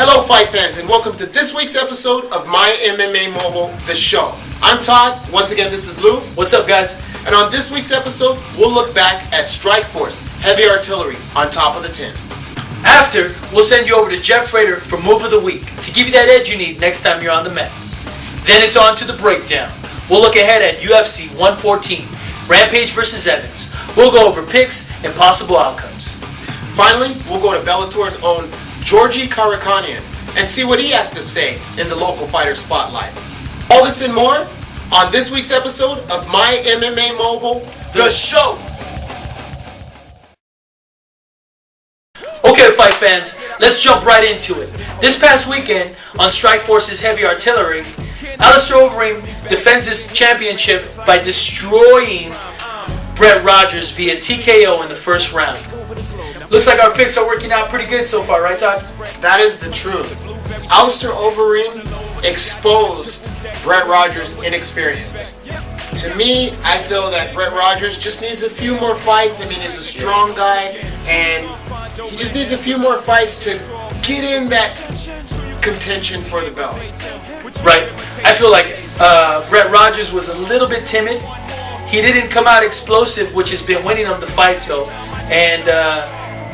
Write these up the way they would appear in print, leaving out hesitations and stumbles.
Hello fight fans, and welcome to this week's episode of My MMA Mobile, the show. I'm Todd. Once again, this is Lou. What's up, guys? And on this week's episode, we'll look back at Strikeforce Heavy Artillery on top of the tin. After, we'll send you over to Jeff Rader for Move of the Week to give you that edge you need next time you're on the mat. Then it's on to the breakdown. We'll look ahead at UFC 114, Rampage versus Evans. We'll go over picks and possible outcomes. Finally, we'll go to Bellator's own Georgi Karakanian and see what he has to say in the local fighter spotlight. All this and more on this week's episode of My MMA Mobile, the show. Okay, fight fans, let's jump right into it. This past weekend on Strikeforce's Heavy Artillery, Alistair Overeem defends his championship by destroying Brett Rogers via TKO in the first round. Looks like our picks are working out pretty good so far, right, Todd? That is the truth. Alistair Overeem exposed Brett Rogers' inexperience. To me, I feel that Brett Rogers just needs a few more fights. I mean, he's a strong guy, and he just needs a few more fights to get in that contention for the belt. Right. I feel like Brett Rogers was a little bit timid. He didn't come out explosive, which has been winning him the fights, though. And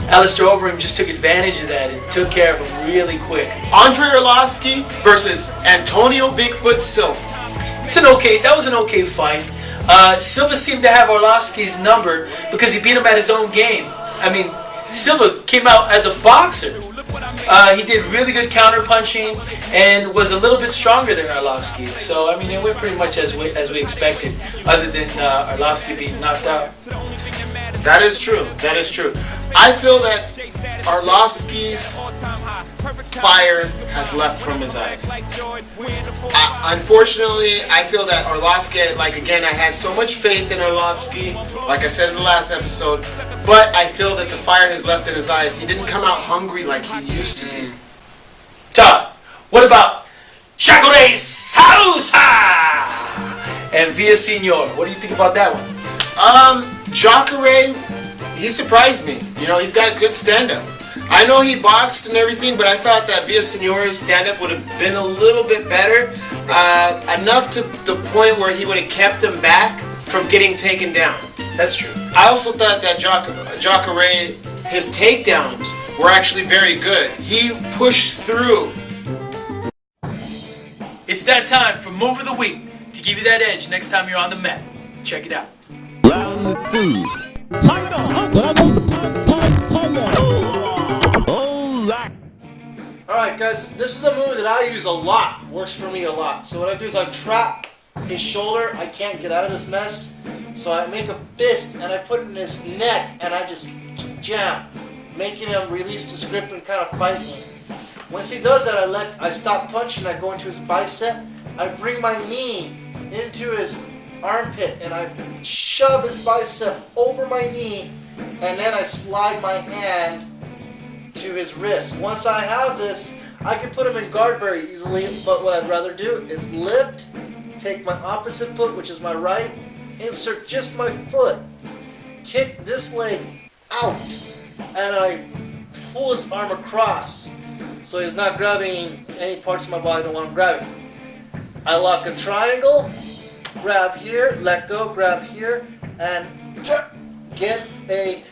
Alistair Overeem just took advantage of that and took care of him really quick. Andre Arlovski versus Antonio Bigfoot Silva. That was an okay fight. Silva seemed to have Arlovski's number because he beat him at his own game. I mean, Silva came out as a boxer. He did really good counter punching and was a little bit stronger than Arlovski. So, I mean, it went pretty much as we expected, other than Arlovski being knocked out. That is true. That is true. I feel that Arlovski's fire has left from his eyes. Unfortunately, I feel that Arlovski, like again, I had so much faith in Arlovski, like I said in the last episode, but I feel that the fire has left in his eyes. He didn't come out hungry like he used to be. Todd, what about Jacare Sousa and Villasenor? What do you think about that one? Jacare, he surprised me. You know, he's got a good stand-up. I know he boxed and everything, but I thought that Villasenor's stand-up would have been a little bit better. Enough to the point where he would have kept him back from getting taken down. That's true. I also thought that Jacare, his takedowns were actually very good. He pushed through. It's that time for Move of the Week to give you that edge next time you're on the mat. Check it out. Alright guys, this is a move that I use a lot. Works for me a lot. So what I do is I trap his shoulder. I can't get out of this mess. So I make a fist and I put it in his neck and I just jam, making him release his grip and kind of fight me. Once he does that, I stop punching, I go into his bicep, I bring my knee into his armpit and I shove his bicep over my knee, and then I slide my hand to his wrist. Once I have this, I can put him in guard very easily, but what I'd rather do is lift, take my opposite foot, which is my right, insert just my foot, kick this leg out, and I pull his arm across so he's not grabbing any parts of my body I don't want him grabbing. I lock a triangle, grab here, let go, grab here, and get a